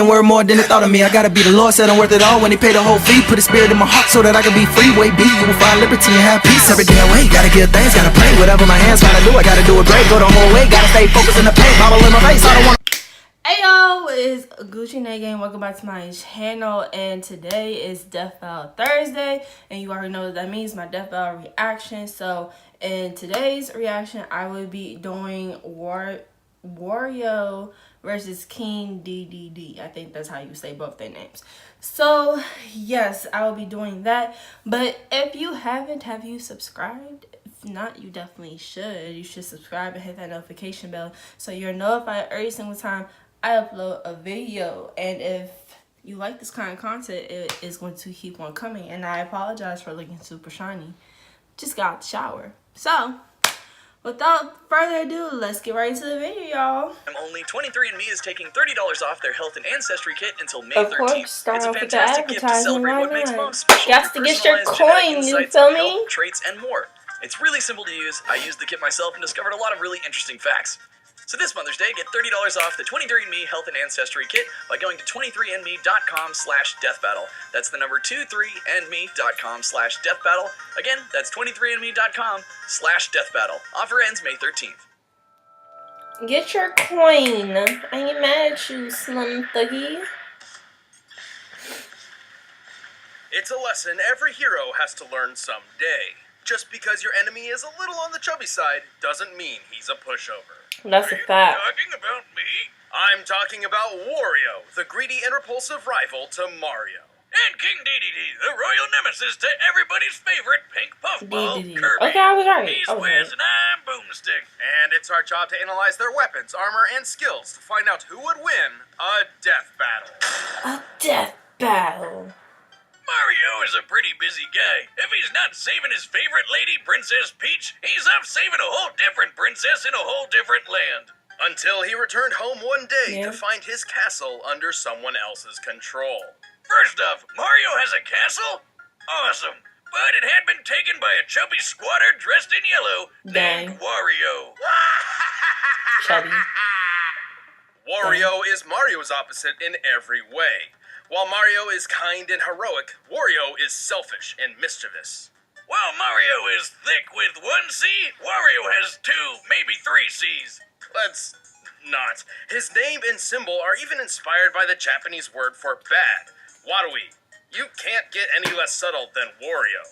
saying word more than they thought of me. I gotta be the Lord, said I'm worth it all when he paid the whole fee. Put a spirit in my heart so that I can be free. Way B, you will find liberty and have peace every damn way. Gotta get things, gotta pray. Whatever my hands gotta do, I gotta do it great. Go the whole way, gotta stay focused in the paint. Bottle in my face, I don't wanna. Hey yo, it's Wasgucci NayGang. Welcome back to my channel, and today is Death Battle Thursday, and you already know what that means, my Death Battle reaction. So in today's reaction, I will be doing Wario versus King Dedede. I think that's how you say both their names. So yes, I will be doing that. But if you haven't, have you subscribed? If not, you definitely should. You should subscribe and hit that notification bell so you're notified every single time I upload a video. And if you like this kind of content, it is going to keep on coming. And I apologize for looking super shiny. Just got out the shower. So without further ado, let's get right into the video, y'all. Only 23andMe is taking $30 off their health and ancestry kit until May 13th. Of course, start off with the gift to advertising. celebrate Why what makes not? mom special. Got to get your coin, you feel me? Health, traits, and more. It's really simple to use. I used the kit myself and discovered a lot of really interesting facts. So this Mother's Day, get $30 off the 23andMe Health and Ancestry Kit by going to 23andme.com/deathbattle. That's the number 23andme.com/deathbattle. Again, that's 23andme.com/deathbattle. Offer ends May 13th. Get your coin. I ain't mad at you, Slim Thuggy. It's a lesson every hero has to learn someday. Just because your enemy is a little on the chubby side doesn't mean he's a pushover. That's a fact. Talking about me? I'm talking about Wario, the greedy and repulsive rival to Mario. And King Dedede, the royal nemesis to everybody's favorite pink puffball, Kirby. Okay, I was right. He's Wiz and I'm Boomstick. And it's our job to analyze their weapons, armor, and skills to find out who would win a death battle. A death battle. Mario is a pretty busy guy. If he's not saving his favorite lady, Princess Peach, he's off saving a whole different princess in a whole different land. Until he returned home one day to find his castle under someone else's control. First off, Mario has a castle? Awesome. But it had been taken by a chubby squatter dressed in yellow named Wario. Chubby. Wario is Mario's opposite in every way. While Mario is kind and heroic, Wario is selfish and mischievous. While Mario is thick with one C, Wario has 2, maybe 3 C's. Let's not. His name and symbol are even inspired by the Japanese word for bad, warui. You can't get any less subtle than Wario.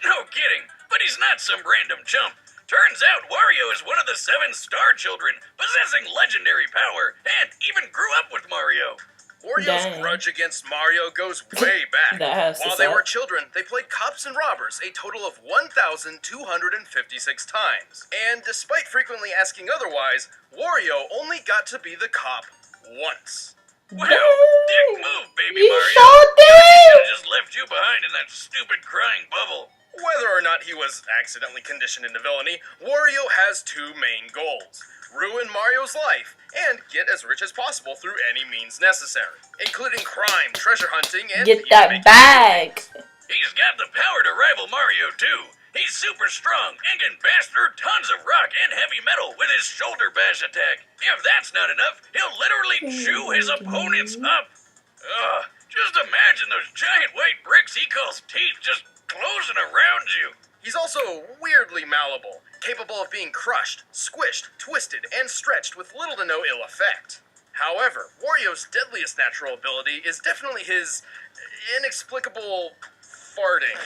No kidding, but he's not some random chump. Turns out Wario is one of the 7 star children, possessing legendary power, and even grew up with Mario. Wario's grudge against Mario goes way back. While they were children, they played cops and robbers a total of 1,256 times. And despite frequently asking otherwise, Wario only got to be the cop once. Wow, dick move, baby You Mario. sure did. I should have just left you behind in that stupid crying bubble. Whether or not he was accidentally conditioned into villainy, Wario has 2 main goals. Ruin Mario's life, and get as rich as possible through any means necessary, including crime, treasure hunting, and get that bag. He's got the power to rival Mario, too. He's super strong and can bash through tons of rock and heavy metal with his shoulder bash attack. If that's not enough, he'll literally chew his opponents up. Just imagine those giant white bricks he calls teeth just closing around you. He's also weirdly malleable, capable of being crushed, squished, twisted, and stretched with little to no ill effect. However, Wario's deadliest natural ability is definitely his inexplicable farting.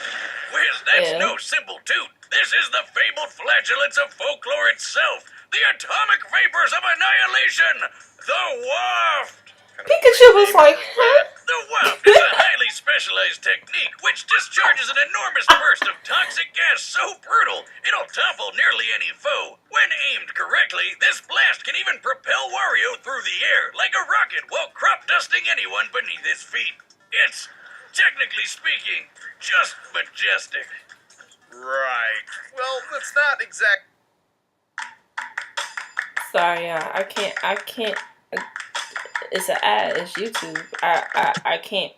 Wiz, that's no simple toot. This is the fabled flatulence of folklore itself. The atomic vapors of annihilation. The waft. Pikachu was like, huh? The waft is a highly specialized technique which discharges an enormous burst of toxic gas so brutal it'll topple nearly any foe. When aimed correctly, this blast can even propel Wario through the air like a rocket while crop dusting anyone beneath his feet. It's, technically speaking, just majestic. Right. Well, that's not exact. Sorry, I can't. It's an ad. It's YouTube. I can't.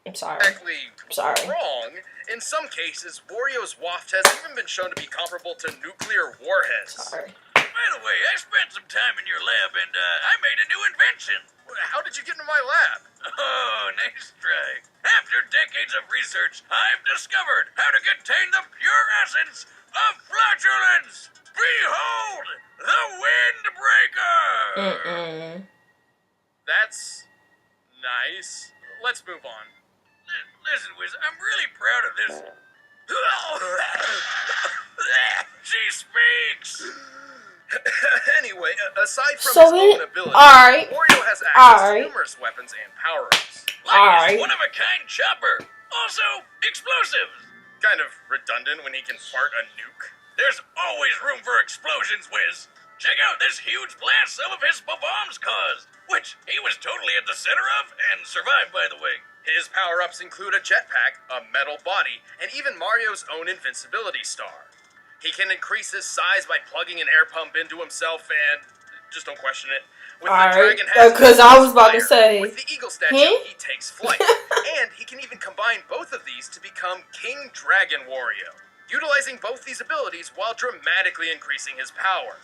I'm sorry. I'm sorry. Wrong. In some cases, Wario's waft has even been shown to be comparable to nuclear warheads. Sorry. By the way, I spent some time in your lab and I made a new invention. How did you get into my lab? Oh, nice try. After decades of research, I've discovered how to contain the pure essence of flatulence. Behold, the Windbreaker! That's nice. Let's move on. Listen, Wiz, I'm really proud of this. She speaks! Anyway, aside from So his own ability, alright. Wario has access to numerous weapons and power-ups. Like his one-of-a-kind chopper. Also, explosives. Kind of redundant when he can fart a nuke. There's always room for explosions, Wiz. Check out this huge blast some of his bombs caused, which he was totally at the center of and survived, by the way. His power-ups include a jetpack, a metal body, and even Mario's own invincibility star. He can increase his size by plugging an air pump into himself and... just don't question it. With the dragon has because I was about to say... With the eagle statue, he takes flight. And he can even combine both of these to become King Dragon Wario, utilizing both these abilities while dramatically increasing his power.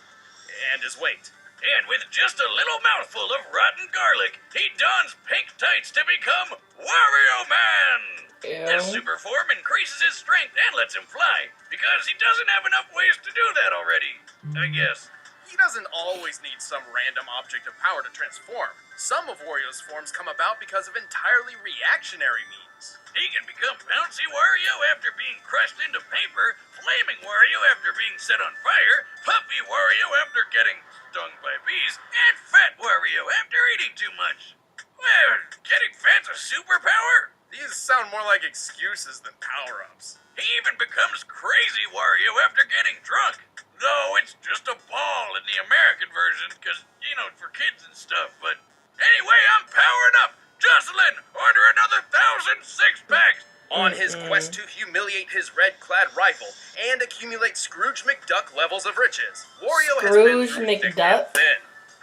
And his weight. And with just a little mouthful of rotten garlic, he dons pink tights to become Wario Man! This super form increases his strength and lets him fly, because he doesn't have enough ways to do that already, I guess. He doesn't always need some random object of power to transform. Some of Wario's forms come about because of entirely reactionary means. He can become Bouncy Wario after being crushed into paper, Flaming Wario after being set on fire, Puffy Wario after getting stung by bees, and Fat Wario after eating too much. Well, getting fat's a superpower? These sound more like excuses than power-ups. He even becomes Crazy Wario after getting drunk. Though it's just a ball in the American version, because, you know, for kids and stuff. But anyway, I'm powering up. Jocelyn, order another 1,000 six-packs. On his quest to humiliate his red-clad rival and accumulate Scrooge McDuck levels of riches, Wario has been through thick and thin.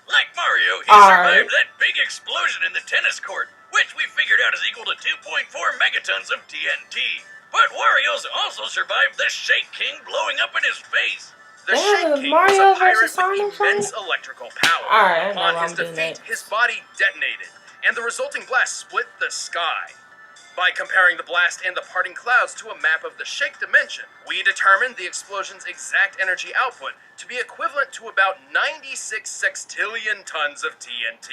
Like Mario, he survived that big explosion in the tennis court, which we figured out is equal to 2.4 megatons of TNT. But Wario's also survived the Shake King blowing up in his face. The Shake King was a pirate with immense electrical power. On his defeat, his body detonated, and the resulting blast split the sky. By comparing the blast and the parting clouds to a map of the Shake dimension, we determined the explosion's exact energy output to be equivalent to about 96 sextillion tons of TNT.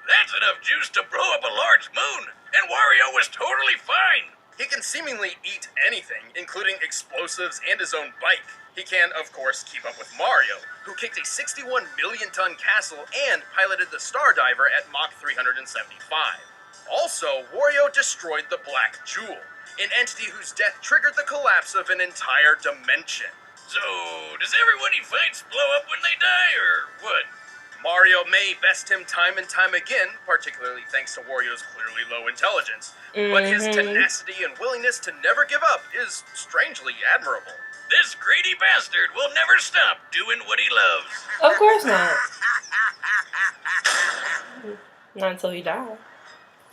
That's enough juice to blow up a large moon, and Wario was totally fine. He can seemingly eat anything, including explosives and his own bike. He can, of course, keep up with Mario, who kicked a 61 million-ton castle and piloted the Star Diver at Mach 375. Also, Wario destroyed the Black Jewel, an entity whose death triggered the collapse of an entire dimension. So, does everyone he fights blow up when they die, or what? Mario may best him time and time again, particularly thanks to Wario's clearly low intelligence, but his tenacity and willingness to never give up is strangely admirable. This greedy bastard will never stop doing what he loves. Of course not. Not until he dies.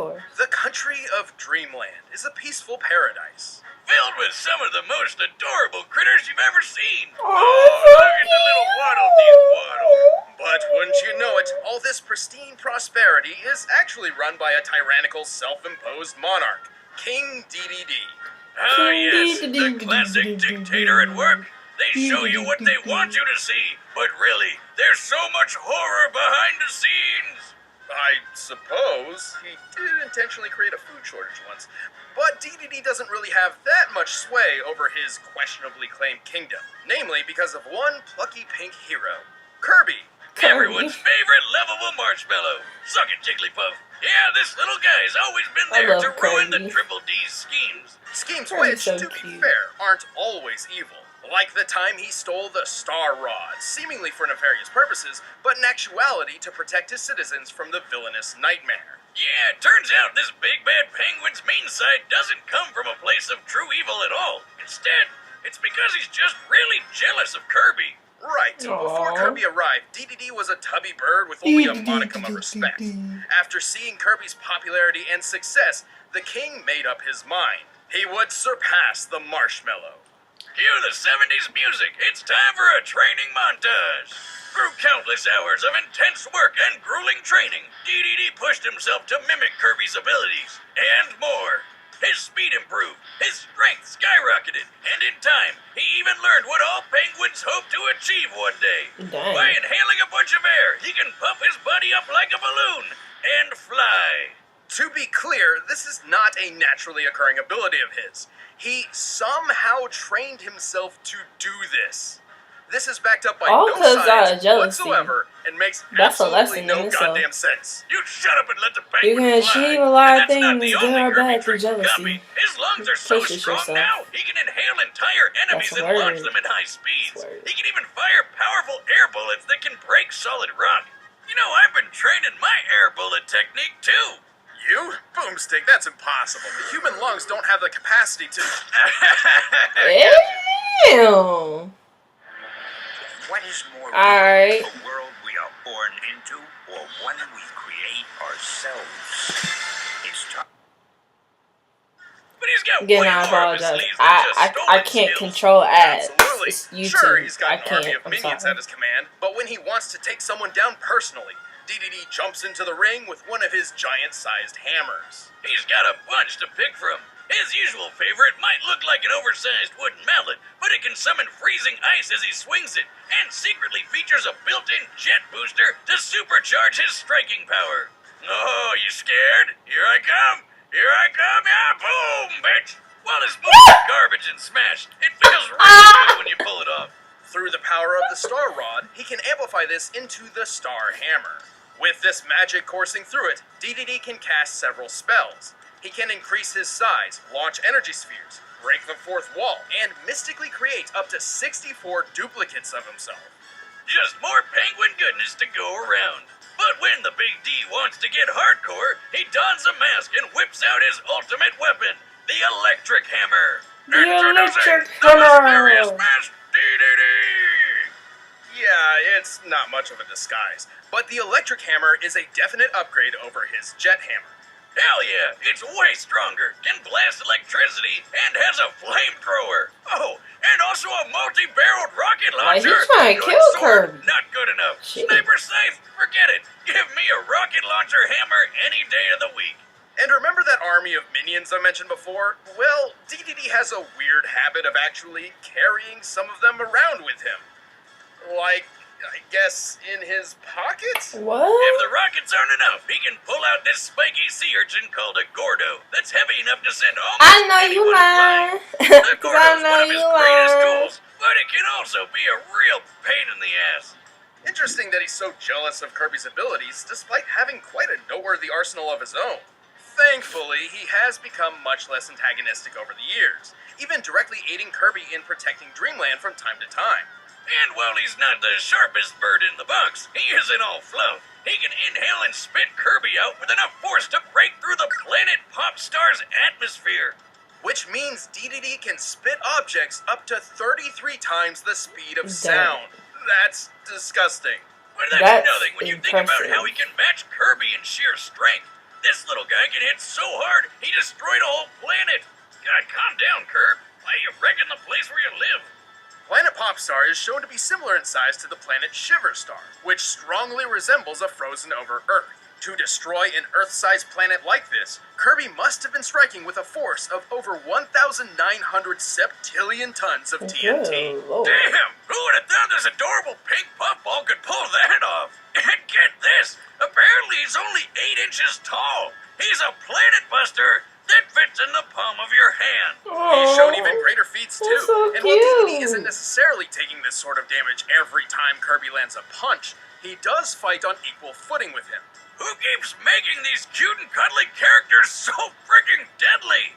The country of Dreamland is a peaceful paradise. Filled with some of the most adorable critters you've ever seen. Oh, look at the little waddle dee waddle. But wouldn't you know it, all this pristine prosperity is actually run by a tyrannical, self-imposed monarch, King Dedede. Ah, yes, the classic dictator at work. They show you what they want you to see, but really, there's so much horror behind the scenes. I suppose he did intentionally create a food shortage once, but Dedede doesn't really have that much sway over his questionably claimed kingdom, namely because of one plucky pink hero, Kirby. Everyone's favorite lovable marshmallow. Suck it, Jigglypuff. Yeah, this little guy's always been there to ruin the Triple D's schemes. Schemes which, to be fair, aren't always evil. Like the time he stole the Star Rod, seemingly for nefarious purposes, but in actuality to protect his citizens from the villainous Nightmare. Yeah, it turns out this big bad penguin's mean side doesn't come from a place of true evil at all. Instead, it's because he's just really jealous of Kirby. Right. Before Kirby arrived, Dedede was a tubby bird with only a modicum of respect. After seeing Kirby's popularity and success, the king made up his mind. He would surpass the marshmallow. Cue the 70s music. It's time for a training montage. Through countless hours of intense work and grueling training, Dedede pushed himself to mimic Kirby's abilities, and more. His speed improved, his strength skyrocketed, and in time, he even learned what all penguins hope to achieve one day. Dang. By inhaling a bunch of air, he can puff his body up like a balloon and fly. To be clear, this is not a naturally occurring ability of his. He somehow trained himself to do this. This is backed up by All no 'cause science jealousy. whatsoever and makes That's a absolutely lesson no in itself. goddamn sense. You shut up and let the You penguin can fly. achieve a lot of And that's not things, the good only or Kirby bad, through trick he got jealousy. me. His lungs are so Places strong yourself. now, he can inhale entire enemies That's a and launch word. them at high speeds. That's a word. He can even fire powerful air bullets that can break solid rock. You know, I've been training my air bullet technique too. You? Boomstick, that's impossible. The human lungs don't have the capacity to... Ew. What is more Alright. a world we are born into or one we create ourselves? It's tough. But he's got Again, way I more up his apologize. sleeves than just I stolen can't skills. control ads. Absolutely. It's YouTube. Sure, he's got I an can't. army of I'm minions sorry. at his command, but when he wants to take someone down personally, Dedede jumps into the ring with one of his giant-sized hammers. He's got a bunch to pick from. His usual favorite might look like an oversized wooden mallet, but it can summon freezing ice as he swings it, and secretly features a built-in jet booster to supercharge his striking power. Oh, you scared? Here I come! Here I come! Yeah, boom, bitch! While his moves are garbage and smashed, it feels really good when you pull it off. Through the power of the Star Rod, he can amplify this into the Star Hammer. With this magic coursing through it, Dedede can cast several spells. He can increase his size, launch energy spheres, break the fourth wall, and mystically create up to 64 duplicates of himself. Just more penguin goodness to go around. But when the Big D wants to get hardcore, he dons a mask and whips out his ultimate weapon, the Electric Hammer. The Introducing Electric the Hammer. mysterious mask Dedede. Yeah, it's not much of a disguise, but the Electric Hammer is a definite upgrade over his Jet Hammer. Hell yeah, it's way stronger, can blast electricity, and has a flamethrower. Oh, and also a multi-barreled rocket Like, launcher. he's trying to Good kill sword, Kirby. Not good enough. Shit. Sniper safe? Forget it. Give me a rocket launcher hammer any day of the week. And remember that army of minions I mentioned before? Well, Dedede has a weird habit of actually carrying some of them around with him. Like, I guess, in his pocket? What? If the rockets aren't enough, he can pull out this spiky sea urchin called a Gordo that's heavy enough to send almost I know you anyone lying. flying. The 'Cause I Gordo's know one of his you greatest lying. tools, but it can also be a real pain in the ass. Interesting that he's so jealous of Kirby's abilities, despite having quite a noteworthy arsenal of his own. Thankfully, he has become much less antagonistic over the years, even directly aiding Kirby in protecting Dreamland from time to time. And while he's not the sharpest bird in the box, he isn't all fluff. He can inhale and spit Kirby out with enough force to break through the planet Pop Star's atmosphere. Which means Dedede can spit objects up to 33 times the speed of sound. That's disgusting. But that's That's nothing when you think about impressive. how he can match Kirby in sheer strength. This little guy can hit so hard, he destroyed a whole planet. God, calm down, Kirb. Why are you wrecking the place where you live? Planet Popstar is shown to be similar in size to the planet Shiverstar, which strongly resembles a frozen-over Earth. To destroy an Earth-sized planet like this, Kirby must have been striking with a force of over 1,900 septillion tons of TNT. Good Lord. Damn, who would have thought this adorable pink puffball could pull that off? And get this, apparently he's only 8 inches tall. He's a planet buster that fits in the palm of your hand. He's shown even greater feats too. That's so and while Dedede cute. isn't necessarily taking this sort of damage every time Kirby lands a punch, he does fight on equal footing with him. Who keeps making these cute and cuddly characters so freaking deadly?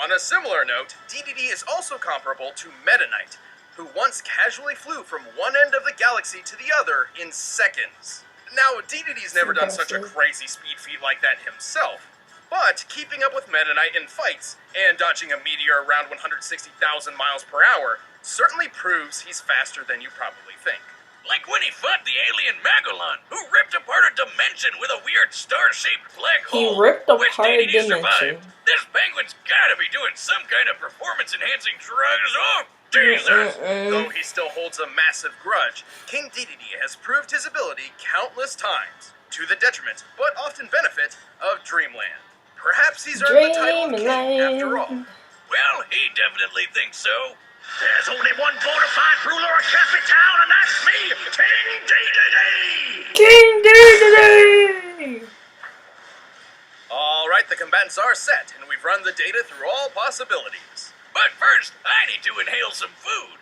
On a similar note, Dedede is also comparable to Meta Knight, who once casually flew from one end of the galaxy to the other in seconds. Now, Dedede's never done such a crazy speed feat like that himself, but keeping up with Meta Knight in fights and dodging a meteor around 160,000 miles per hour certainly proves he's faster than you probably think. Like when he fought the alien Magellan, who ripped apart a dimension with a weird star-shaped black He hole. ripped which apart a Dedede dimension. survived. This penguin's gotta be doing some kind of performance-enhancing drugs. Oh, Jesus! Though he still holds a massive grudge, King Dedede has proved his ability countless times, to the detriment, but often benefit, of Dreamland. Perhaps he's earned the title of king after all. Well, he definitely thinks so. There's only one bona fide ruler of Cappy Town, and that's me, King Dedede! King Dedede! Alright, the combatants are set, and we've run the data through all possibilities. But first, I need to inhale some food.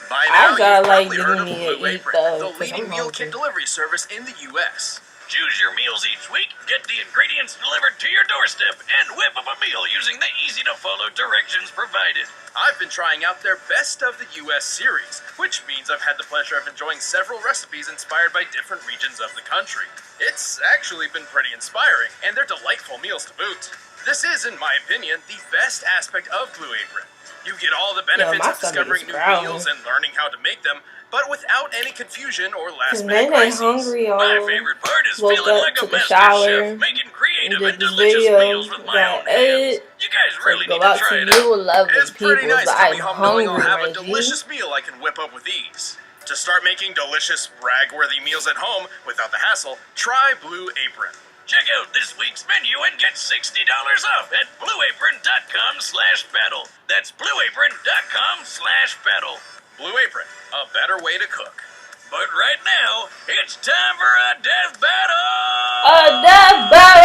By now, gotta, you've like, probably give heard of me a Blue eat, Apron, though, the 'cause leading I'm meal hungry. kit delivery service in the U.S. Choose your meals each week, get the ingredients delivered to your doorstep, and whip up a meal using the easy-to-follow directions provided. I've been trying out their Best of the U.S. series, which means I've had the pleasure of enjoying several recipes inspired by different regions of the country. It's actually been pretty inspiring, and they're delightful meals to boot. This is, in my opinion, the best aspect of Blue Apron. You get all the benefits my of discovering new stomach is meals growling. and learning how to make them, but without any confusion or Cause last-minute NayNay crises. hungry, My y'all. favorite part is Woke feeling up, like a took a master shower, chef, making creative did and this delicious video, meals with my got own hands. it. You guys So really go need to out try to it you out. lovely It's pretty people, nice but coming I'm home knowing hungry, I'll have a Reggie. delicious meal I can whip up with ease. To start making delicious, brag-worthy meals at home without the hassle, try Blue Apron. Check out this week's menu and get $60 off at blueapron.com/battle. That's blueapron.com/battle. Blue Apron, a better way to cook. But right now, it's time for a death battle! A death battle!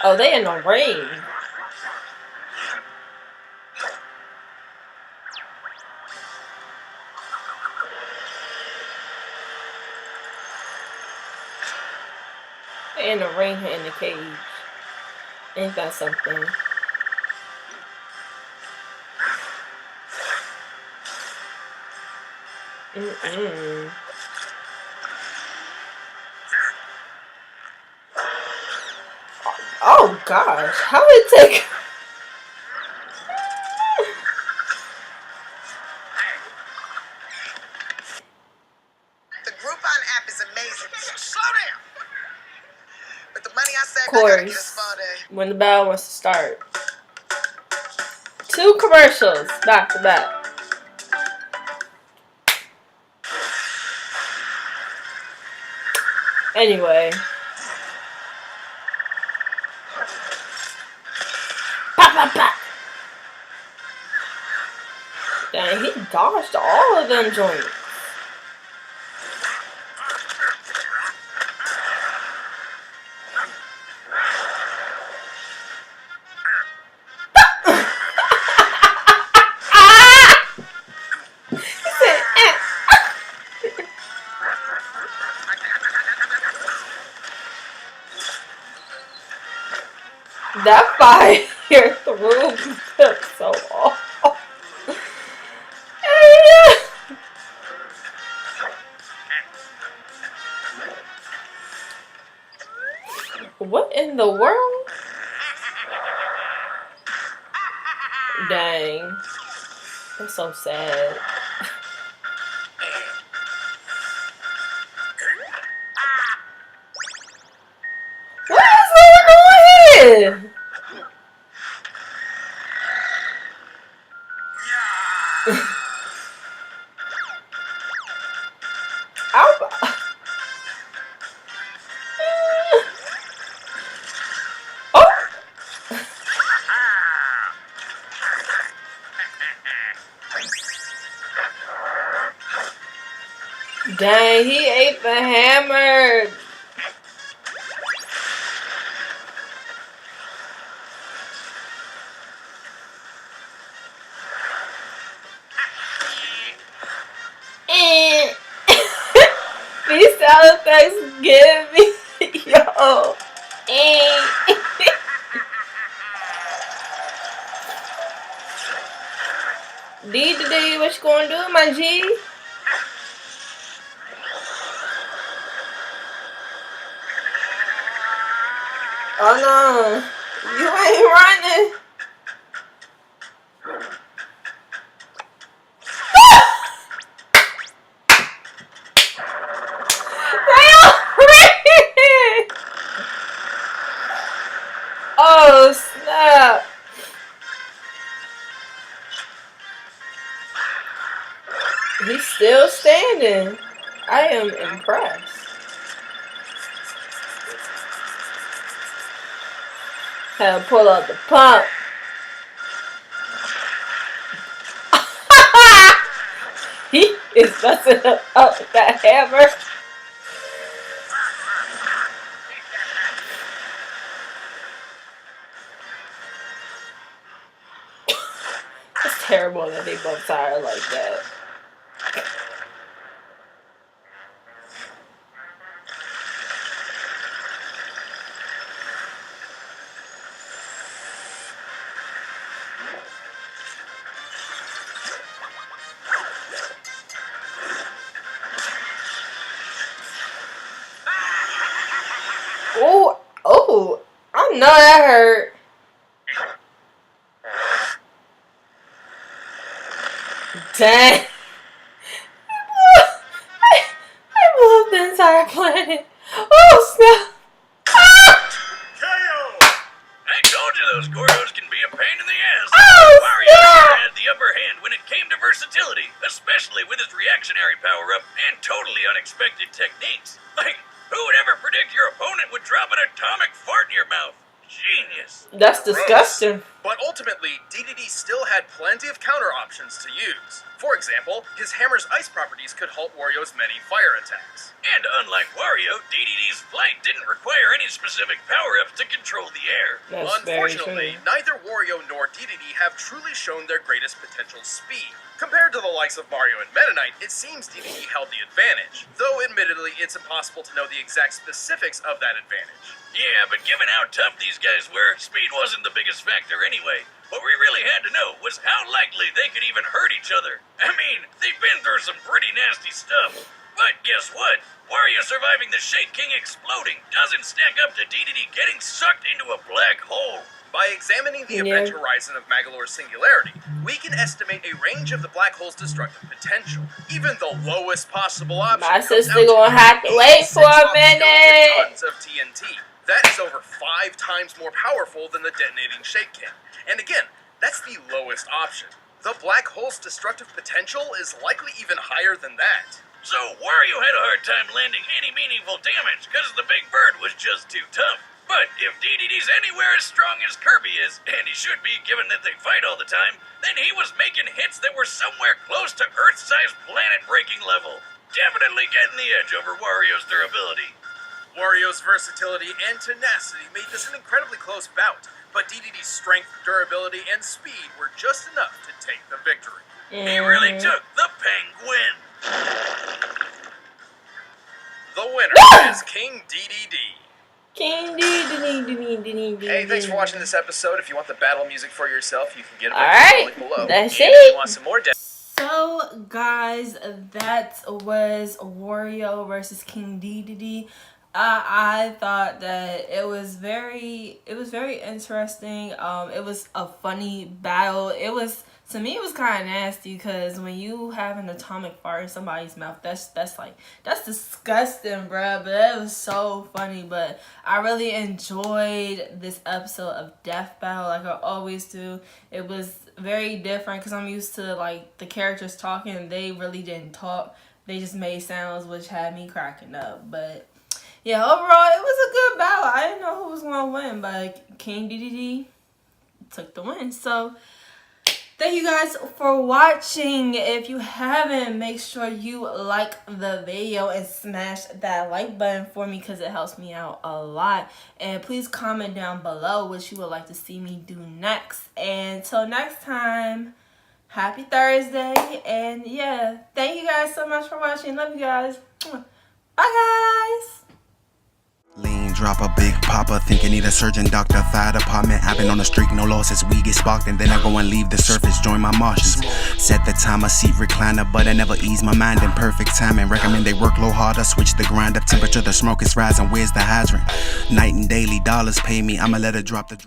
Oh, they in the rain. They in the ring in the cage. Ain't that something? Oh gosh, how did it take? The Groupon app is amazing. Slow down. With the money I saved, Of I gotta get a course, spa day. when the bell wants to start. 2 commercials back to back. Anyway. Pop, pop, pop. Dang, he dodged all of them joints. That fire through took so awful. What in the world? Dang. That's so sad. What is going on here? Oh! Dang, he ate the hammer. These sound effects give me yo. Dedede, what you gonna do, my G? Oh no, you ain't running. Oh snap! landing. I am impressed. Had to pull up the pump. He is messing up with that hammer. It's terrible that they both tired like that. Oh, I know that hurt. Dang. I blew up the entire planet. Oh, snap. I told you those Gordos can be a pain in the ass. Oh, Wario sure had the upper hand when it came to versatility, especially with his reactionary power-up and totally unexpected techniques. Like, who would ever predict your opponent would drop an atomic fart in your mouth? Genius. That's disgusting. But ultimately, Dedede still had plenty of counter options to use. For example, his hammer's ice properties could halt Wario's many fire attacks. And unlike Wario, Dedede's flight didn't require any specific power-ups to control the air. That's Unfortunately, neither Wario nor Dedede have truly shown their greatest potential speed. Compared to the likes of Mario and Meta Knight, it seems Dedede held the advantage, though admittedly it's impossible to know the exact specifics of that advantage. Yeah, but given how tough these guys were, speed wasn't the biggest factor anyway. What we really had to know was how likely they could even hurt each other. I mean, they've been through some pretty nasty stuff. But guess what? Wario surviving the Shade King exploding doesn't stack up to Dedede getting sucked into a black hole. By examining the event horizon of Magolor's singularity, we can estimate a range of the black hole's destructive potential. Even the lowest possible option. My sister gonna have to wait for a minute. Tons of TNT. That is over 5 times more powerful than the detonating Shade King. And again, that's the lowest option. The black hole's destructive potential is likely even higher than that. So Wario had a hard time landing any meaningful damage because the big bird was just too tough. But if Dedede's anywhere as strong as Kirby is, and he should be given that they fight all the time, then he was making hits that were somewhere close to Earth-sized planet-breaking level. Definitely getting the edge over Wario's durability. Wario's versatility and tenacity made this an incredibly close bout, but Dedede's strength, durability, and speed were just enough to take the victory. He really took the penguin. The winner is King Dedede. King Dedede. Hey, thanks for watching this episode. If you want the battle music for yourself, you can get it Alright, below. that's and it. If you want some more So, guys, that was Wario versus King Dedede. I thought that it was very interesting. It was a funny battle. To me, it was kind of nasty because when you have an atomic fart in somebody's mouth, that's disgusting, bruh. But it was so funny. But I really enjoyed this episode of Death Battle, like I always do. It was very different because I'm used to like the characters talking, and they really didn't talk. They just made sounds, which had me cracking up. But yeah, overall, it was a good battle. I didn't know who was gonna win, but King Dedede took the win. So thank you guys for watching. If you haven't, make sure you like the video and smash that like button for me because it helps me out a lot. And please comment down below what you would like to see me do next. And till next time, happy Thursday. And yeah, thank you guys so much for watching. Love you guys. Bye, guys. Lean, drop a big papa, think I need a surgeon, doctor, fire department. I've been on the streak, no losses, we get sparked, and then I go and leave the surface, join my Martians. Set the timer, seat recliner, but I never ease my mind in perfect timing. Recommend they work low harder, switch the grind up temperature, the smoke is rising, where's the hydrant? Night and daily, dollars pay me, I'ma let it drop the